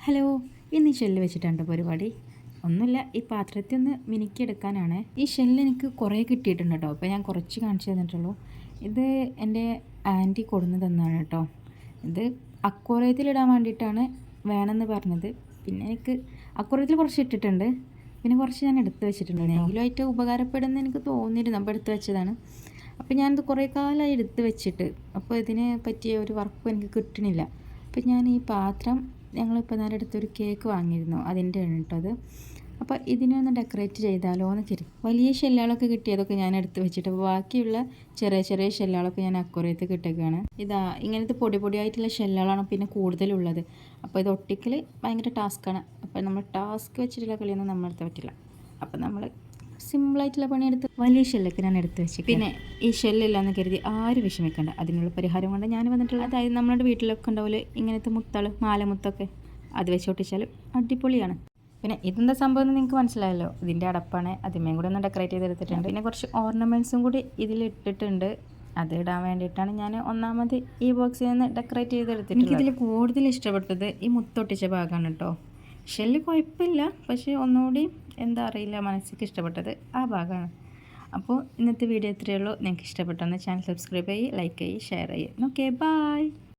Hello, ഇന്ന് ഈ shell വെച്ചിട്ടുണ്ട് പരിപാടി. ഒന്നുമില്ല, ഈ പാത്രത്തിൽ ഒന്ന് മിനുക്കിയെടുക്കാനാണ്. ഈ ഷെല്ല് എനിക്ക് കുറേ കിട്ടിയിട്ടുണ്ട് കേട്ടോ. അപ്പോൾ ഞാൻ കുറച്ച് കാണിച്ചു തന്നിട്ടുള്ളൂ. ഇത് എൻ്റെ ആൻറ്റി കൊടുന്ന് തന്നാണ് കേട്ടോ. ഇത് അക്വേറിയത്തിലിടാൻ വേണ്ടിയിട്ടാണ് വേണമെന്ന് പറഞ്ഞത്. പിന്നെ എനിക്ക് അക്വേറിയത്തിൽ കുറച്ച് ഇട്ടിട്ടുണ്ട്, പിന്നെ കുറച്ച് ഞാൻ എടുത്ത് വെച്ചിട്ടുണ്ട്. എങ്കിലും ആയിട്ട് ഉപകാരപ്പെടുമെന്ന് എനിക്ക് തോന്നിയിരുന്നു, അപ്പോൾ എടുത്ത് വെച്ചതാണ്. അപ്പോൾ ഞാനിത് കുറേ കാലമായി എടുത്ത് വെച്ചിട്ട്, അപ്പോൾ ഇതിനെ പറ്റിയ ഒരു വർക്കും എനിക്ക് കിട്ടണില്ല. അപ്പോൾ ഞാൻ ഈ പാത്രം ഞങ്ങളിപ്പോൾ നേരെ അടുത്തൊരു കേക്ക് വാങ്ങിയിരുന്നു, അതിൻ്റെ ആണ് കേട്ടോ അത്. അപ്പോൾ ഇതിനെ ഒന്ന് ഡെക്കറേറ്റ് ചെയ്താലോ എന്ന് കരുതി. വലിയ ഷെല്ലുകളൊക്കെ കിട്ടിയതൊക്കെ ഞാൻ എടുത്ത് വെച്ചിട്ട് ബാക്കിയുള്ള ചെറിയ ചെറിയ ഷെല്ലുകളൊക്കെ ഞാൻ അക്വേറിയത്തിൽ കിട്ടുകയാണ്. ഇതാ ഇങ്ങനത്തെ പൊടി പൊടിയായിട്ടുള്ള ഷെല്ലുകളാണ് പിന്നെ കൂടുതലുള്ളത്. അപ്പോൾ ഇത് ഒട്ടിക്കൽ ഭയങ്കര ടാസ്ക്കാണ്. അപ്പോൾ നമ്മൾ ടാസ്ക് വെച്ചിട്ടുള്ള കളിയൊന്നും നമ്മളെടുത്ത് പറ്റില്ല. അപ്പോൾ നമ്മൾ സിമ്പിളായിട്ടുള്ള പണിയെടുത്ത് വലിയ ഷെല്ലൊക്കെ ഞാൻ എടുത്ത് വെച്ചു. പിന്നെ ഈ ഷെല്ലില്ലാന്ന് കരുതി ആരും വിഷമിക്കണ്ട, അതിനുള്ള പരിഹാരം കൊണ്ട് ഞാൻ വന്നിട്ടുള്ളത്. അതായത് നമ്മുടെ വീട്ടിലൊക്കെ ഉണ്ടാവില്ലേ ഇങ്ങനത്തെ മുത്തുകൾ, മാലമുത്തൊക്കെ, അത് വെച്ച് ഒട്ടിച്ചാൽ അടിപൊളിയാണ്. പിന്നെ ഇതെന്താ സംഭവം എന്ന് നിങ്ങൾക്ക് മനസ്സിലായല്ലോ. ഇതിൻ്റെ അടപ്പാണ്, അതിമേയും കൂടി ഒന്ന് ഡെക്കറേറ്റ് ചെയ്തെടുത്തിട്ടുണ്ട്. പിന്നെ കുറച്ച് ഓർണമെൻറ്റ്സും കൂടി ഇതിലിട്ടിട്ടുണ്ട്. അത് ഇടാൻ വേണ്ടിയിട്ടാണ് ഞാൻ ഒന്നാമത് ഈ ബോക്സിൽ നിന്ന് ഡെക്കറേറ്റ് ചെയ്തെടുത്തിട്ടുണ്ട്. ഇതിൽ കൂടുതൽ ഇഷ്ടപ്പെട്ടത് ഈ മുത്തൊട്ടിച്ച ഭാഗമാണ് കേട്ടോ. ഷെല്ല് കുഴപ്പമില്ല, പക്ഷേ ഒന്നുകൂടി എന്താ അറിയില്ല, മനസ്സിലേക്ക് ഇഷ്ടപ്പെട്ടത് ആ ഭാഗമാണ്. അപ്പോൾ ഇന്നത്തെ വീഡിയോ ഇത്രയേ ഉള്ളൂ. നിങ്ങൾക്ക് ഇഷ്ടപ്പെട്ടെന്ന് ചാനൽ സബ്സ്ക്രൈബ് ചെയ്യ്, ലൈക്ക് ചെയ്യ്, ഷെയർ ചെയ്യ്. Okay, by.